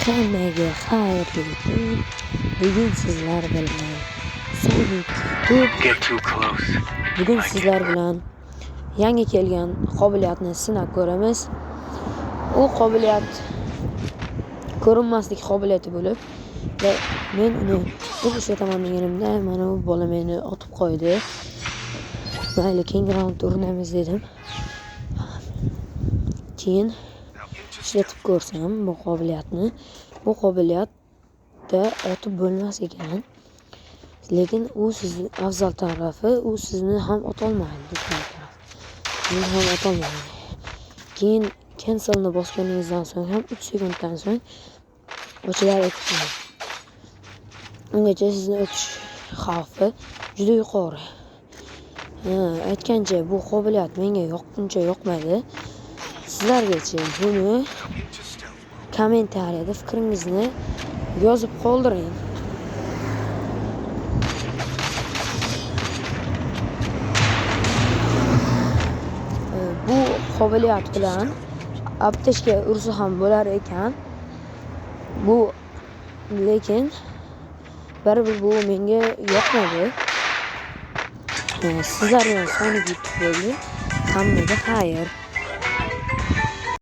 Hammaga xayrli kun. Bugun sizlar bilan Sonic Bugun sizlar bilan yangi kelgan qobiliyatni sinab ko'ramiz. U qobiliyat ko'rinmaslik qobiliyati bo'lib, va men uni deb ishlataman deganimda, mana bu bola meni otib qo'ydi. Mayli, keyingi raundda urinamiz dedim. Keyin ishlatib ko'rsam bu qobiliyatni. Bu qobiliyatda otib bo'lmas ekan. Lekin u sizni afzal tarafi, u sizni ham otolmaydi. Sizni ham otolmaydi. Keyin cancelni bosganingizdan so'ng ham 3 sekunddan so'ng o'chilar ekan. Ungacha sizni o'tish xavfi juda yuqori. Aytgancha bu qobiliyat menga uncha yoqmaydi. Sizlargacha buni kommentariyada fikringizni yozib qoldiring. Bu qobiliyat bilan aptechka ursa ham bo'lar ekan. Lekin baribir bu menga yoqmadi. Sizlar bilan Sonic bo'ldi. Hammaga xayr.